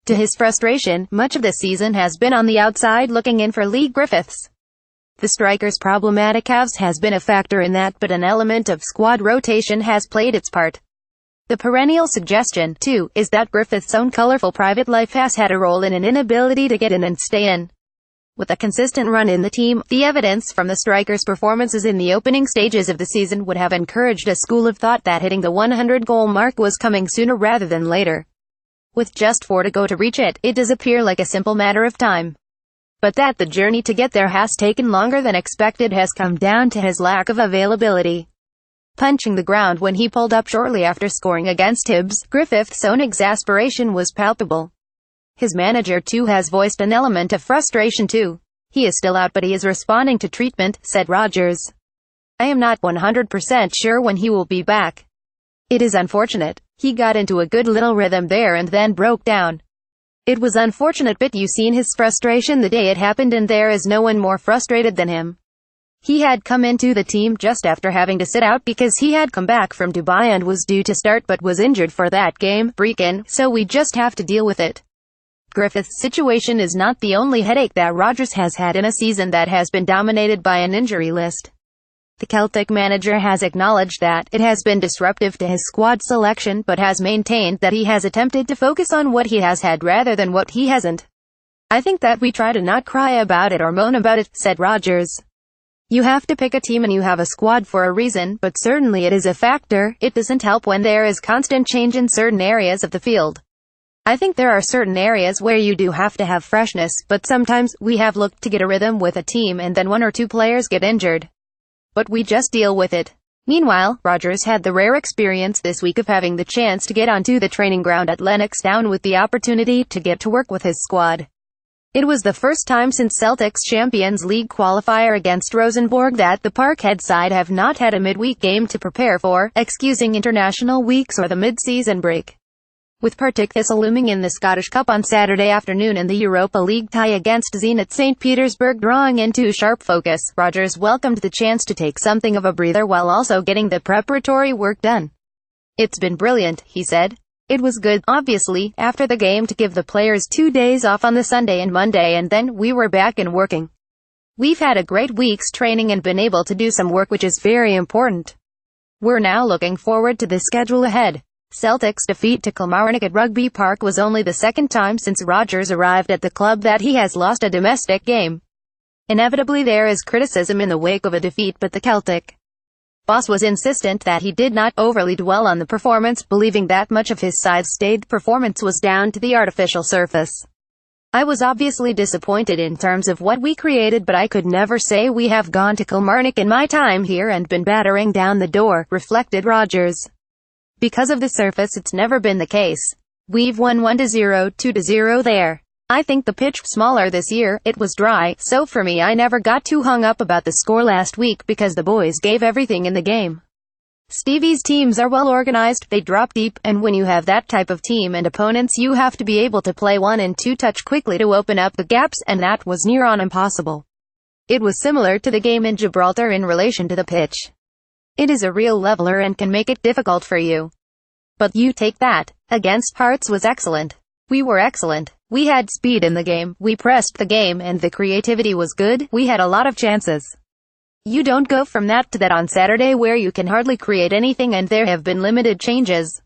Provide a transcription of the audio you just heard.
To his frustration, much of the season has been on the outside looking in for Leigh Griffiths. The striker's problematic calves has been a factor in that, but an element of squad rotation has played its part. The perennial suggestion, too, is that Griffiths' own colourful private life has had a role in an inability to get in and stay in. With a consistent run in the team, the evidence from the striker's performances in the opening stages of the season would have encouraged a school of thought that hitting the 100-goal mark was coming sooner rather than later. With just 4 to go to reach it, it does appear like a simple matter of time. But that the journey to get there has taken longer than expected has come down to his lack of availability. Punching the ground when he pulled up shortly after scoring against Hibs, Griffiths' own exasperation was palpable. His manager too has voiced an element of frustration too. He is still out but he is responding to treatment, said Rodgers. I am not 100% sure when he will be back. It is unfortunate. He got into a good little rhythm there and then broke down. It was unfortunate, but you seen his frustration the day it happened, and there is no one more frustrated than him. He had come into the team just after having to sit out because he had come back from Dubai and was due to start but was injured for that game, freakin', so we just have to deal with it. Griffith's situation is not the only headache that Rodgers has had in a season that has been dominated by an injury list. The Celtic manager has acknowledged that it has been disruptive to his squad selection, but has maintained that he has attempted to focus on what he has had rather than what he hasn't. I think that we try to not cry about it or moan about it, said Rodgers. You have to pick a team and you have a squad for a reason, but certainly it is a factor. It doesn't help when there is constant change in certain areas of the field. I think there are certain areas where you do have to have freshness, but sometimes we have looked to get a rhythm with a team and then 1 or 2 players get injured. But we just deal with it. Meanwhile, Rodgers had the rare experience this week of having the chance to get onto the training ground at Lennox Town with the opportunity to get to work with his squad. It was the first time since Celtic's Champions League qualifier against Rosenborg that the Parkhead side have not had a midweek game to prepare for, excusing international weeks or the mid-season break. With Partick Thistle looming in the Scottish Cup on Saturday afternoon and the Europa League tie against Zenit St. Petersburg drawing into sharp focus, Rodgers welcomed the chance to take something of a breather while also getting the preparatory work done. It's been brilliant, he said. It was good, obviously, after the game to give the players 2 days off on the Sunday and Monday, and then we were back and working. We've had a great week's training and been able to do some work, which is very important. We're now looking forward to the schedule ahead. Celtic's defeat to Kilmarnock at Rugby Park was only the second time since Rodgers arrived at the club that he has lost a domestic game. Inevitably there is criticism in the wake of a defeat, but the Celtic boss was insistent that he did not overly dwell on the performance, believing that much of his side's stayed performance was down to the artificial surface. I was obviously disappointed in terms of what we created, but I could never say we have gone to Kilmarnock in my time here and been battering down the door, reflected Rodgers. Because of the surface it's never been the case. We've won 1-0, 2-0 there. I think the pitch smaller this year, it was dry, so for me I never got too hung up about the score last week because the boys gave everything in the game. Stevie's teams are well organized, they drop deep, and when you have that type of team and opponents you have to be able to play 1 and 2 touch quickly to open up the gaps, and that was near on impossible. It was similar to the game in Gibraltar in relation to the pitch. It is a real leveler and can make it difficult for you. But you take that. Against Hearts was excellent. We were excellent. We had speed in the game, we pressed the game, and the creativity was good. We had a lot of chances. You don't go from that to that on Saturday where you can hardly create anything and there have been limited changes.